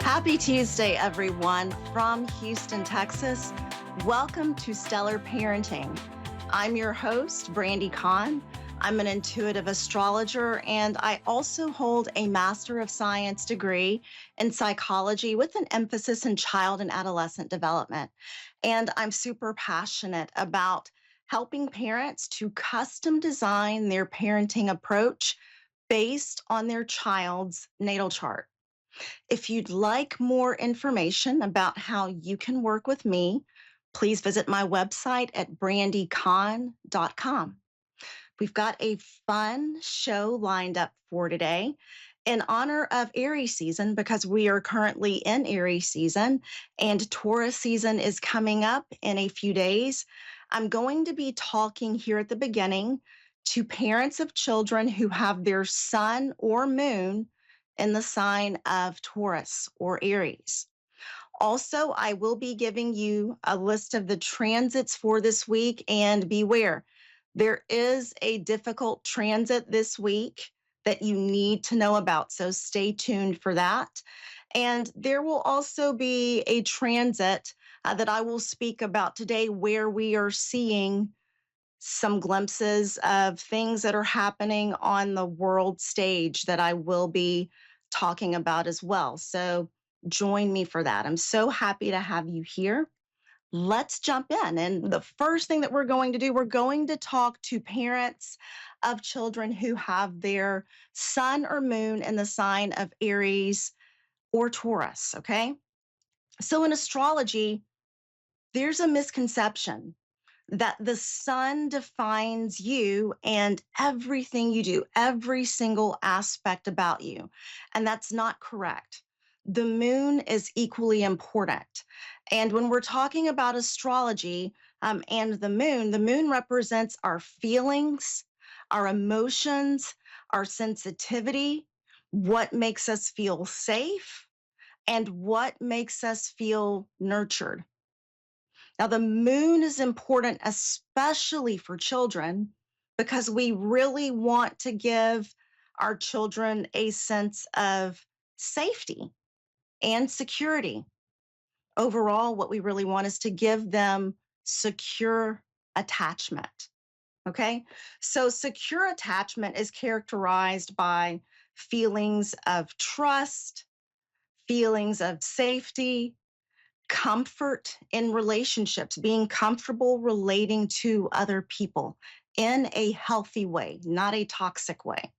Happy Tuesday, everyone, from Houston, Texas. Welcome to Stellar Parenting. I'm your host, Brandi Kahn. I'm an intuitive astrologer, and I also hold a Master of Science degree in psychology with an emphasis in child and adolescent development. And I'm super passionate about helping parents to custom design their parenting approach based on their child's natal chart. If you'd like more information about how you can work with me, please visit my website at brandycon.com. We've got a fun show lined up for today in honor of Aries season because we are currently in Aries season and Taurus season is coming up in a few days. I'm going to be talking here at the beginning to parents of children who have their sun or moon in the sign of Taurus or Aries. Also, I will be giving you a list of the transits for this week, and beware, there is a difficult transit this week that you need to know about. So stay tuned for that. And there will also be a transit that I will speak about today where we are seeing some glimpses of things that are happening on the world stage that I will be talking about as well. So join me for that. I'm so happy to have you here. Let's jump in. And the first thing that we're going to do, we're going to talk to parents of children who have their sun or moon in the sign of Aries or Taurus. Okay. So in astrology, there's a misconception that the sun defines you and everything you do, every single aspect about you. And that's not correct. The moon is equally important. And when we're talking about astrology and the moon represents our feelings, our emotions, our sensitivity, what makes us feel safe, and what makes us feel nurtured. Now, the moon is important, especially for children, because we really want to give our children a sense of safety and security. Overall, what we really want is to give them secure attachment. Okay. So, secure attachment is characterized by feelings of trust, feelings of safety, comfort in relationships, being comfortable relating to other people in a healthy way, not a toxic way.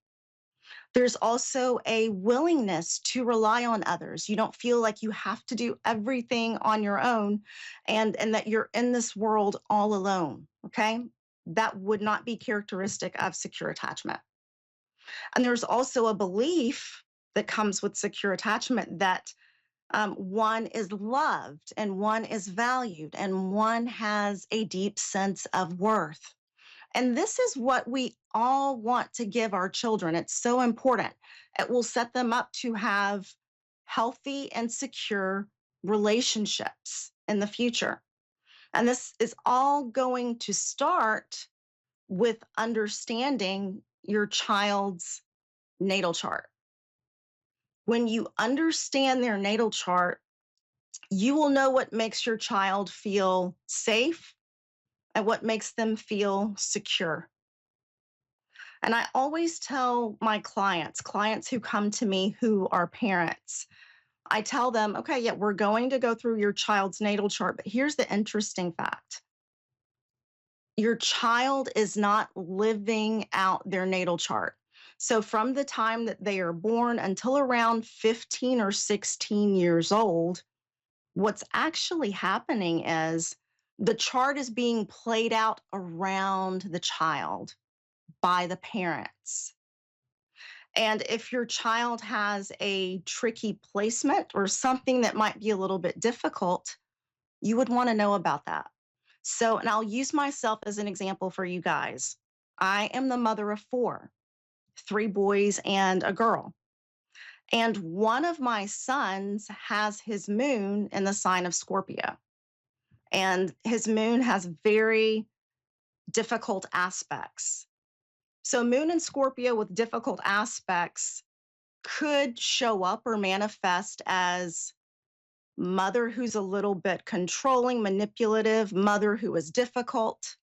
There's also a willingness to rely on others. You don't feel like you have to do everything on your own and that you're in this world all alone. Okay. That would not be characteristic of secure attachment. And there's also a belief that comes with secure attachment that one is loved and one is valued and one has a deep sense of worth. And this is what we all want to give our children. It's so important. It will set them up to have healthy and secure relationships in the future. And this is all going to start with understanding your child's natal chart. When you understand their natal chart, you will know what makes your child feel safe and what makes them feel secure. And I always tell my clients who come to me who are parents, I tell them, okay, yeah, we're going to go through your child's natal chart, but here's the interesting fact. Your child is not living out their natal chart. So from the time that they are born until around 15 or 16 years old, what's actually happening is the chart is being played out around the child by the parents. And if your child has a tricky placement or something that might be a little bit difficult, you would want to know about that. So, and I'll use myself as an example for you guys. I am the mother of four, three boys and a girl. And one of my sons has his moon in the sign of Scorpio. And his moon has very difficult aspects. So, moon in Scorpio with difficult aspects could show up or manifest as mother who's a little bit controlling, manipulative, mother who is difficult.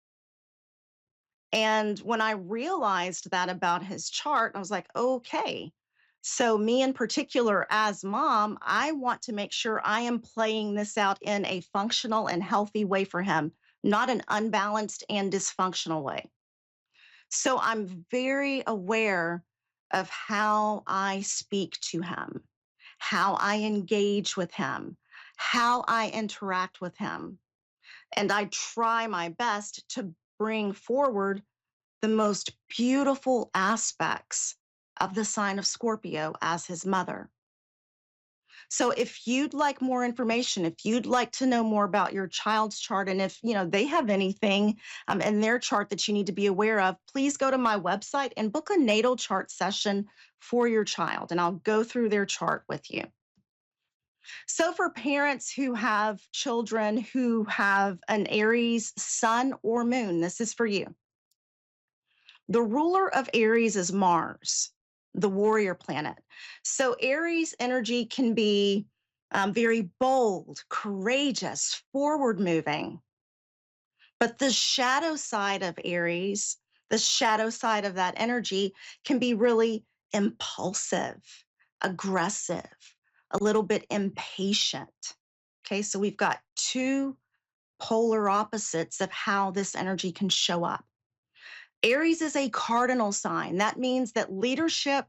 And when I realized that about his chart, I was like, okay. So, me in particular, as mom, I want to make sure I am playing this out in a functional and healthy way for him, not an unbalanced and dysfunctional way. So, I'm very aware of how I speak to him, how I engage with him, how I interact with him. And I try my best to bring forward the most beautiful aspects of the sign of Scorpio as his mother. So if you'd like more information, if you'd like to know more about your child's chart, and if they have anything in their chart that you need to be aware of, please go to my website and book a natal chart session for your child, and I'll go through their chart with you. So for parents who have children who have an Aries sun or moon, this is for you. The ruler of Aries is Mars, the warrior planet. So Aries energy can be very bold, courageous, forward moving. But the shadow side of Aries, the shadow side of that energy can be really impulsive, aggressive, a little bit impatient. Okay, so we've got two polar opposites of how this energy can show up. Aries is a cardinal sign. That means that leadership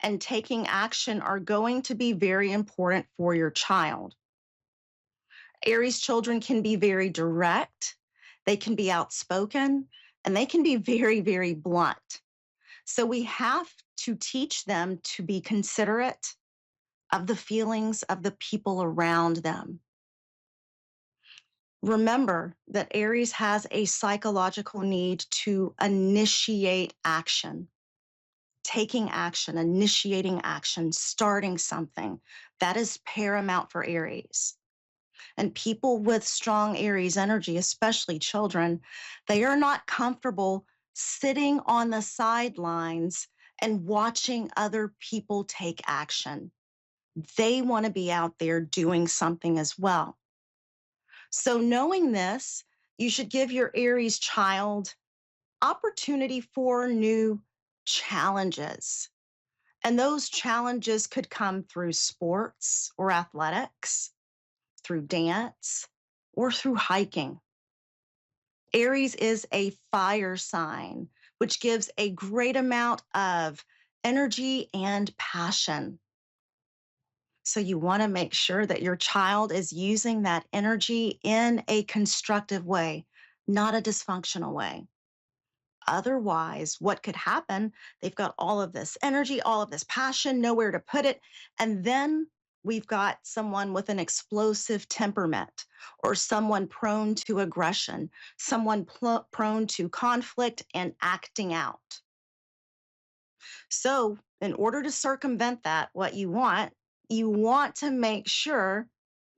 and taking action are going to be very important for your child. Aries children can be very direct, they can be outspoken, and they can be very, very blunt. So we have to teach them to be considerate of the feelings of the people around them. Remember that Aries has a psychological need to initiate action. Taking action, initiating action, starting something. That is paramount for Aries. And people with strong Aries energy, especially children, they are not comfortable sitting on the sidelines and watching other people take action. They want to be out there doing something as well. So, knowing this, you should give your Aries child opportunity for new challenges. And those challenges could come through sports or athletics, through dance, or through hiking. Aries is a fire sign, which gives a great amount of energy and passion. So you want to make sure that your child is using that energy in a constructive way, not a dysfunctional way. Otherwise, what could happen? They've got all of this energy, all of this passion, nowhere to put it. And then we've got someone with an explosive temperament or someone prone to aggression, someone prone to conflict and acting out. So, in order to circumvent that, what you want to make sure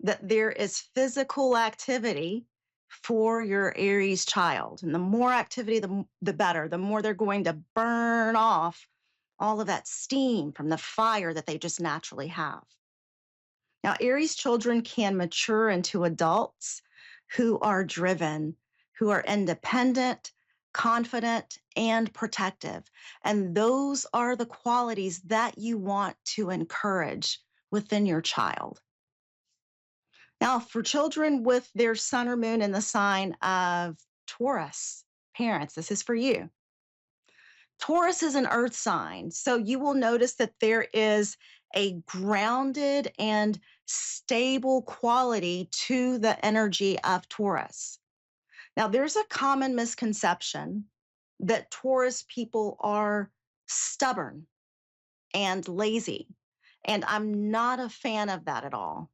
that there is physical activity for your Aries child. And the more activity, the better. The more they're going to burn off all of that steam from the fire that they just naturally have. Now, Aries children can mature into adults who are driven, who are independent, confident, and protective. And those are the qualities that you want to encourage within your child. Now, for children with their sun or moon in the sign of Taurus, parents, this is for you. Taurus is an earth sign, so you will notice that there is a grounded and stable quality to the energy of Taurus. Now, there's a common misconception that Taurus people are stubborn and lazy, and I'm not a fan of that at all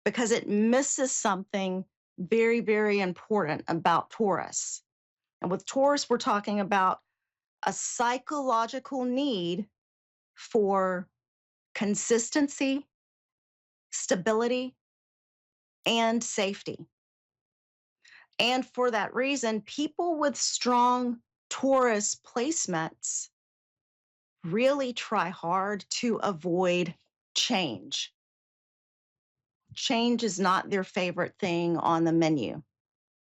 because it misses something very, very important about Taurus. And with Taurus, we're talking about a psychological need for consistency, stability, and safety. And for that reason, people with strong Taurus placements really try hard to avoid change. Change is not their favorite thing on the menu.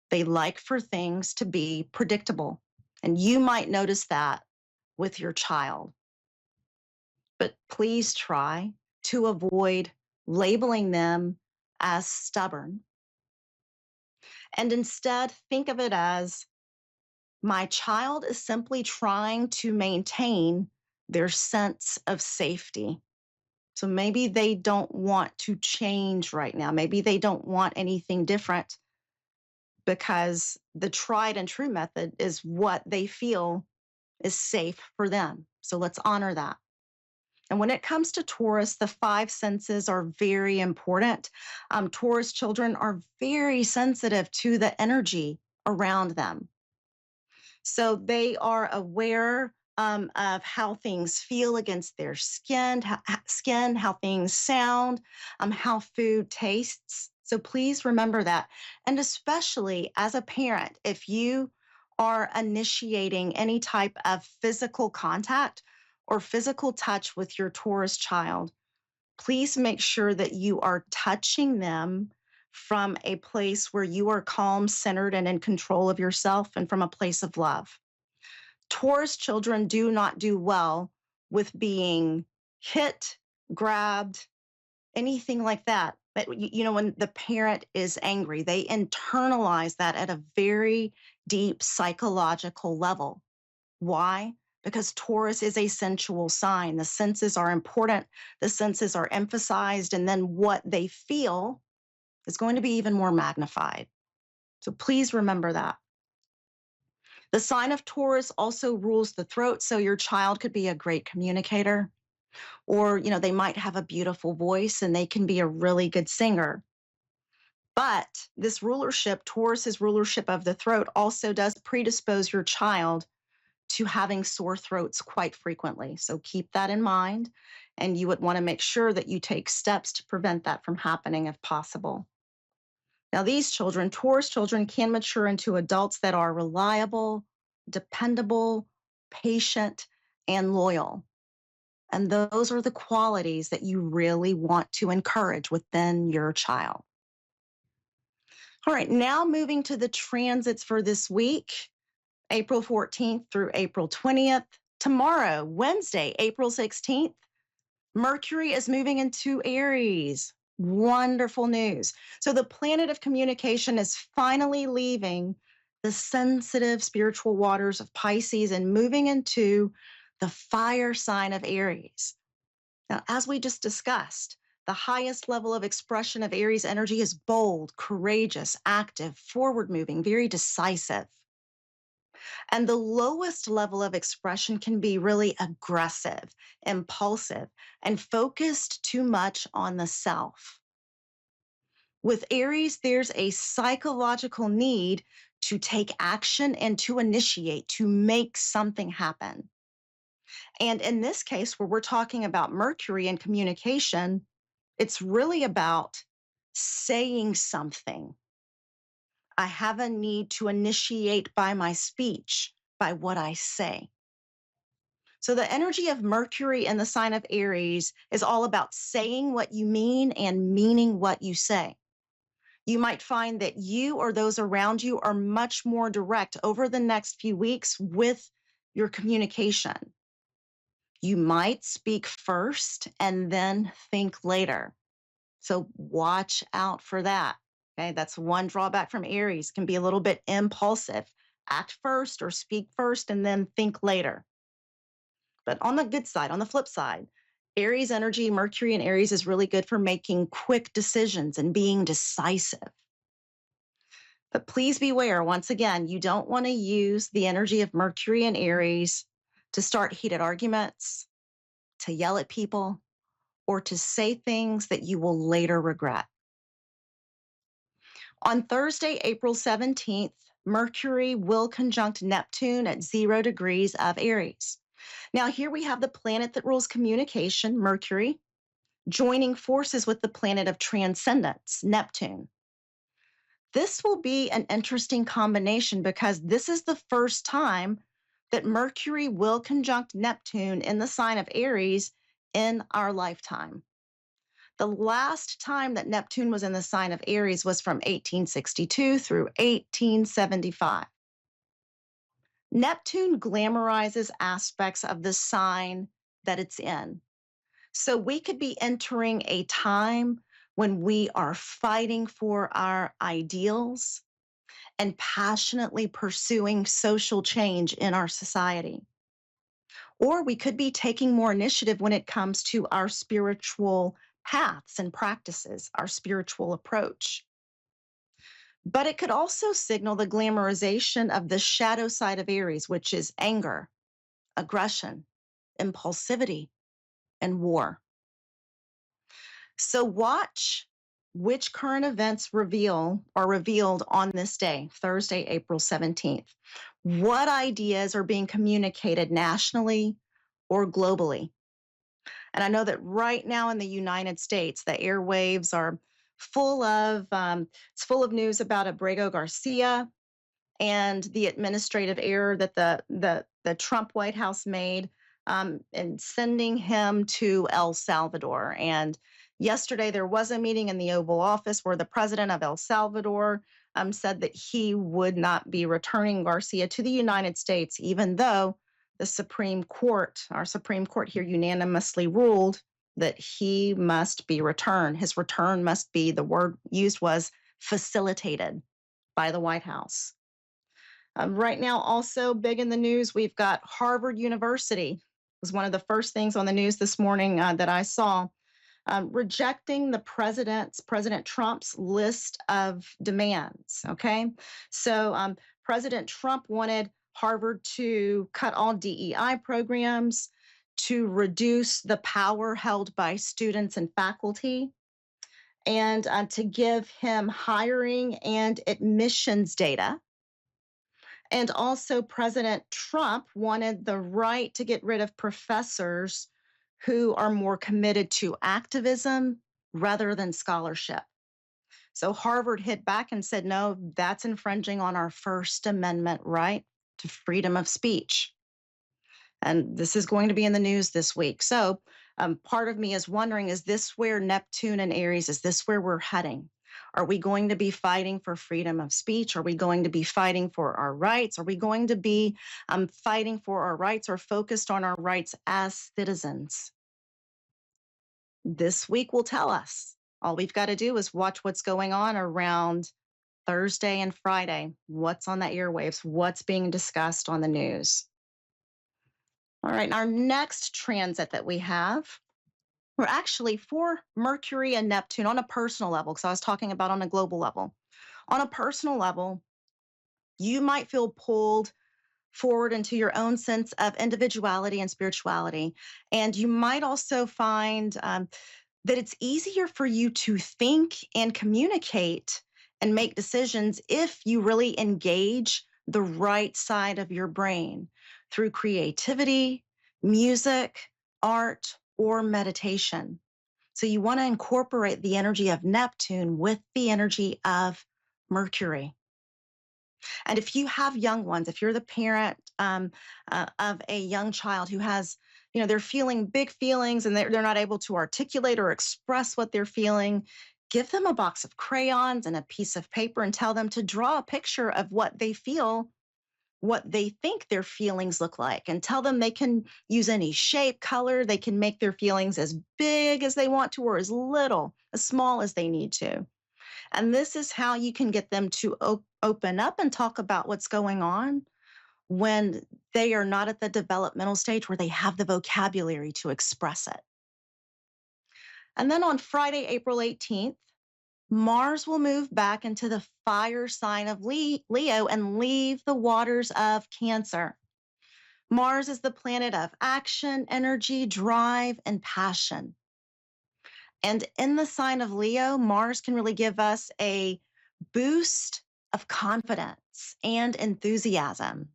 They like for things to be predictable. And you might notice that with your child. But please try to avoid labeling them as stubborn and instead think of it as my child is simply trying to maintain their sense of safety. So maybe they don't want to change right now. Maybe they don't want anything different because the tried and true method is what they feel is safe for them. So let's honor that. And when it comes to Taurus, the five senses are very important. Taurus children are very sensitive to the energy around them. So they are aware of how things feel against their skin, how things sound, how food tastes. So please remember that. And especially as a parent, if you are initiating any type of physical contact or physical touch with your Taurus child, please make sure that you are touching them from a place where you are calm, centered, and in control of yourself and from a place of love. Taurus children do not do well with being hit, grabbed, anything like that. But when the parent is angry, they internalize that at a very deep psychological level. Why? Because Taurus is a sensual sign. The senses are important, the senses are emphasized, and then what they feel is going to be even more magnified. So please remember that. The sign of Taurus also rules the throat, so your child could be a great communicator, or they might have a beautiful voice and they can be a really good singer. But this rulership, Taurus's rulership of the throat, also does predispose your child to having sore throats quite frequently. So keep that in mind, and you would want to make sure that you take steps to prevent that from happening if possible. Now, these children, Taurus children, can mature into adults that are reliable, dependable, patient, and loyal. And those are the qualities that you really want to encourage within your child. All right, now moving to the transits for this week, April 14th through April 20th. Tomorrow, Wednesday, April 16th, Mercury is moving into Aries. Wonderful news. So the planet of communication is finally leaving the sensitive spiritual waters of Pisces and moving into the fire sign of Aries. Now, as we just discussed, the highest level of expression of Aries energy is bold, courageous, active, forward moving, very decisive. And the lowest level of expression can be really aggressive, impulsive, and focused too much on the self. With Aries, there's a psychological need to take action and to initiate, to make something happen. And in this case, where we're talking about Mercury and communication, it's really about saying something. I have a need to initiate by my speech, by what I say. So the energy of Mercury in the sign of Aries is all about saying what you mean and meaning what you say. You might find that you or those around you are much more direct over the next few weeks with your communication. You might speak first and then think later. So watch out for that. Okay, that's one drawback from Aries, can be a little bit impulsive. Act first or speak first and then think later. But on the good side, on the flip side, Aries energy, Mercury in Aries is really good for making quick decisions and being decisive. But please beware, once again, you don't want to use the energy of Mercury in Aries to start heated arguments, to yell at people, or to say things that you will later regret. On Thursday, April 17th, Mercury will conjunct Neptune at 0 degrees of Aries. Now, here we have the planet that rules communication, Mercury, joining forces with the planet of transcendence, Neptune. This will be an interesting combination because this is the first time that Mercury will conjunct Neptune in the sign of Aries in our lifetime. The last time that Neptune was in the sign of Aries was from 1862 through 1875. Neptune glamorizes aspects of the sign that it's in. So we could be entering a time when we are fighting for our ideals and passionately pursuing social change in our society. Or we could be taking more initiative when it comes to our spiritual paths and practices, our spiritual approach. But it could also signal the glamorization of the shadow side of Aries, which is anger, aggression, impulsivity, and war. So watch which current events are revealed on this day, Thursday, April 17th. What ideas are being communicated nationally or globally? And I know that right now in the United States, the airwaves are full of news about Abrego Garcia and the administrative error that the Trump White House made in sending him to El Salvador. And yesterday there was a meeting in the Oval Office where the president of El Salvador said that he would not be returning Garcia to the United States, even though our Supreme Court here unanimously ruled that he must be returned. His return must be, the word used was facilitated by the White House. Right now, also big in the news, we've got Harvard University was one of the first things on the news this morning that I saw, rejecting President Trump's list of demands. Okay, so President Trump wanted Harvard to cut all DEI programs, to reduce the power held by students and faculty, and to give him hiring and admissions data. And also, President Trump wanted the right to get rid of professors who are more committed to activism rather than scholarship. So Harvard hit back and said, no, that's infringing on our First Amendment right to freedom of speech. And this is going to be in the news this week. So part of me is wondering, is this where Neptune and Aries, is this where we're heading? Are we going to be fighting for freedom of speech? Are we going to be fighting for our rights? Are we going to be fighting for our rights or focused on our rights as citizens? This week will tell us. All we've got to do is watch what's going on around Thursday and Friday. What's on the airwaves? What's being discussed on the news? All right, our next transit that we have, we're actually for Mercury and Neptune on a personal level, because I was talking about on a global level. On a personal level, you might feel pulled forward into your own sense of individuality and spirituality. And you might also find that it's easier for you to think and communicate and make decisions if you really engage the right side of your brain through creativity, music, art, or meditation. So you want to incorporate the energy of Neptune with the energy of Mercury. And if you have young ones, if you're the parent of a young child who has, they're feeling big feelings and they're not able to articulate or express what they're feeling, give them a box of crayons and a piece of paper and tell them to draw a picture of what they feel, what they think their feelings look like, and tell them they can use any shape, color, they can make their feelings as big as they want to or as little, as small as they need to. And this is how you can get them to open up and talk about what's going on when they are not at the developmental stage where they have the vocabulary to express it. And then on Friday, April 18th, Mars will move back into the fire sign of Leo and leave the waters of Cancer. Mars is the planet of action, energy, drive, and passion. And in the sign of Leo, Mars can really give us a boost of confidence and enthusiasm.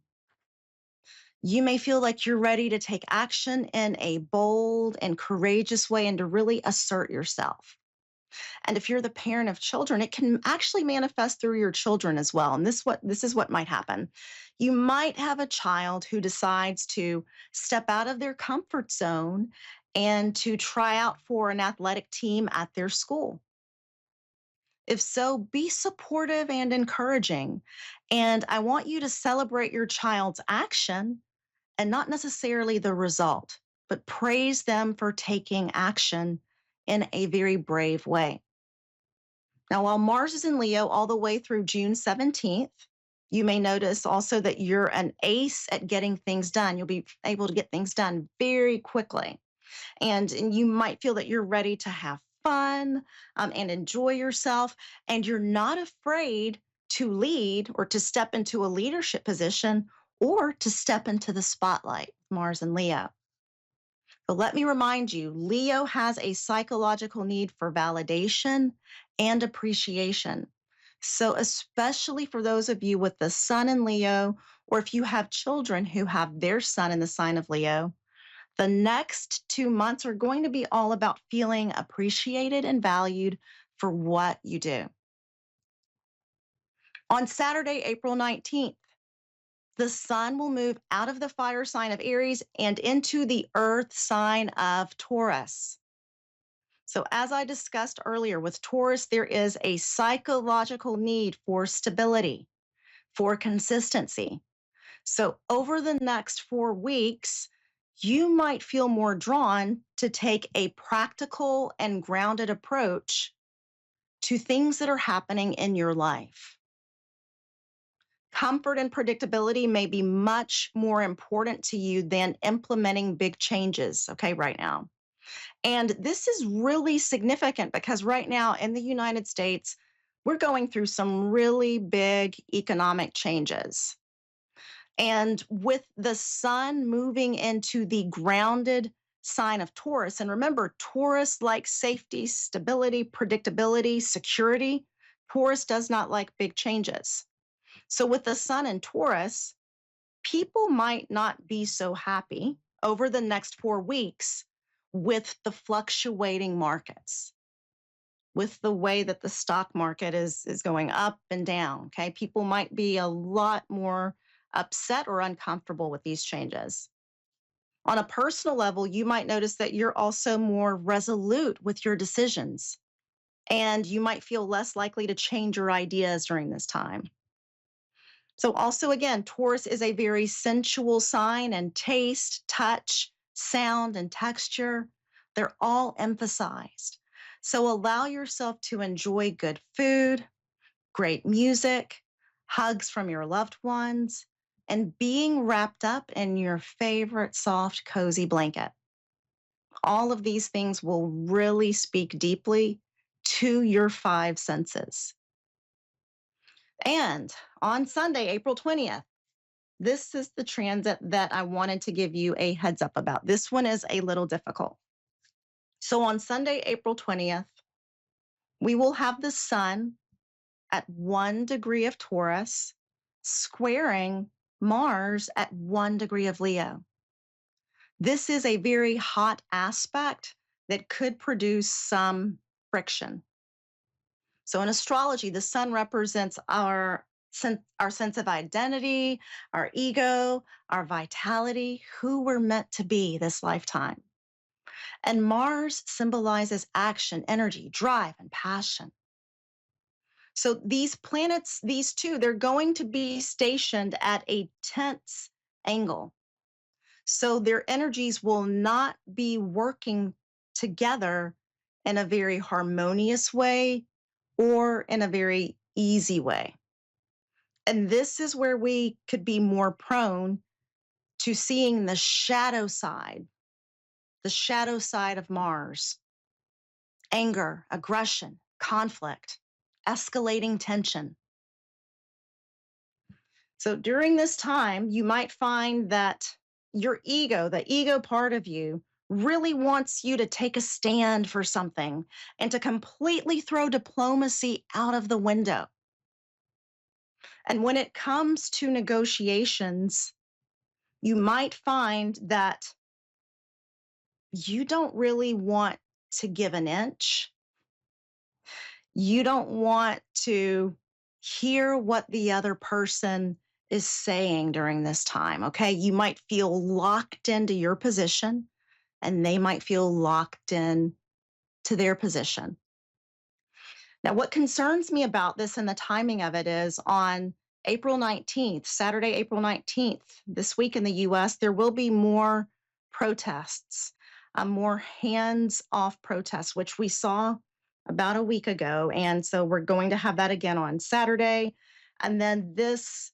You may feel like you're ready to take action in a bold and courageous way and to really assert yourself. And if you're the parent of children, it can actually manifest through your children as well. And this is what might happen. You might have a child who decides to step out of their comfort zone and to try out for an athletic team at their school? If so, be supportive and encouraging. And I want you to celebrate your child's action and not necessarily the result, but praise them for taking action in a very brave way. Now, while Mars is in Leo all the way through June 17th, you may notice also that you're an ace at getting things done. You'll be able to get things done very quickly. And you might feel that you're ready to have fun and enjoy yourself. And you're not afraid to lead or to step into a leadership position or to step into the spotlight, Mars and Leo. But let me remind you, Leo has a psychological need for validation and appreciation. So, especially for those of you with the sun in Leo, or if you have children who have their sun in the sign of Leo, the next 2 months are going to be all about feeling appreciated and valued for what you do. On Saturday, April 19th, the sun will move out of the fire sign of Aries and into the earth sign of Taurus. So, as I discussed earlier with Taurus, there is a psychological need for stability, for consistency. So, over the next 4 weeks, you might feel more drawn to take a practical and grounded approach to things that are happening in your life. Comfort and predictability may be much more important to you than implementing big changes, okay, right now. And this is really significant because right now in the United States, we're going through some really big economic changes. And with the sun moving into the grounded sign of Taurus, and remember, Taurus likes safety, stability, predictability, security. Taurus does not like big changes. So, with the sun in Taurus, people might not be so happy over the next 4 weeks with the fluctuating markets, with the way that the stock market is going up and down. Okay. People might be a lot more upset or uncomfortable with these changes. On a personal level, you might notice that you're also more resolute with your decisions, and you might feel less likely to change your ideas during this time. So, also, again, Taurus is a very sensual sign, and taste, touch, sound, and texture, they're all emphasized. So, allow yourself to enjoy good food, great music, hugs from your loved ones, and being wrapped up in your favorite soft, cozy blanket. All of these things will really speak deeply to your five senses. And on Sunday, April 20th, this is the transit that I wanted to give you a heads up about. This one is a little difficult. So on Sunday, April 20th, we will have the sun at 1 degree of Taurus squaring Mars at 1 degree of Leo. This is a very hot aspect that could produce some friction. So in astrology, the sun represents our sense of identity, our ego, our vitality, who we're meant to be this lifetime. And Mars symbolizes action, energy, drive, and passion. So these planets, these two, they're going to be stationed at a tense angle. So their energies will not be working together in a very harmonious way or in a very easy way. And this is where we could be more prone to seeing the shadow side of Mars: anger, aggression, conflict, escalating tension. So during this time, you might find that your ego, the ego part of you, really wants you to take a stand for something and to completely throw diplomacy out of the window. And when it comes to negotiations, you might find that you don't really want to give an inch. You don't want to hear what the other person is saying during this time. Okay. You might feel locked into your position and they might feel locked in to their position. Now, what concerns me about this and the timing of it is on April 19th, Saturday, April 19th, this week in the US, there will be more protests, more hands off protests, which we saw about a week ago. And so we're going to have that again on Saturday. And then this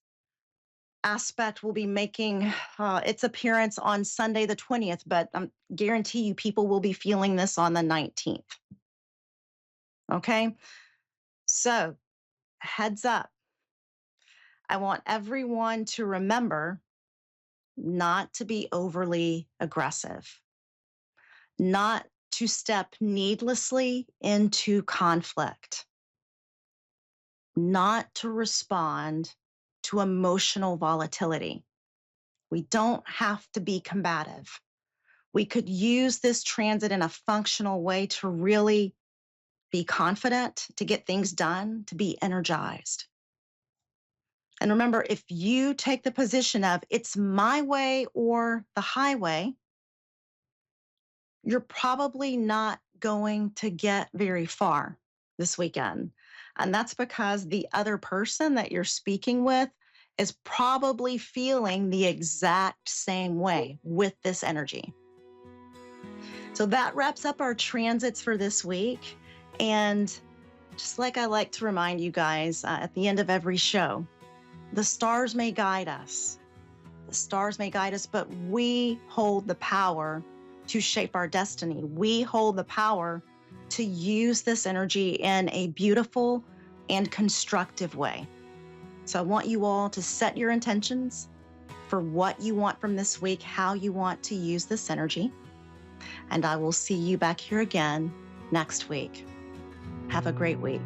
aspect will be making its appearance on Sunday, the 20th, but I guarantee you people will be feeling this on the 19th. Okay. So, heads up, I want everyone to remember not to be overly aggressive, not to step needlessly into conflict, not to respond to emotional volatility. We don't have to be combative. We could use this transit in a functional way to really be confident, to get things done, to be energized. And remember, if you take the position of it's my way or the highway, you're probably not going to get very far this weekend. And that's because the other person that you're speaking with is probably feeling the exact same way with this energy. So that wraps up our transits for this week. And just like I like to remind you guys at the end of every show, the stars may guide us. The stars may guide us, but we hold the power to shape our destiny. We hold the power to use this energy in a beautiful and constructive way. So I want you all to set your intentions for what you want from this week, how you want to use this energy. And I will see you back here again next week. Have a great week.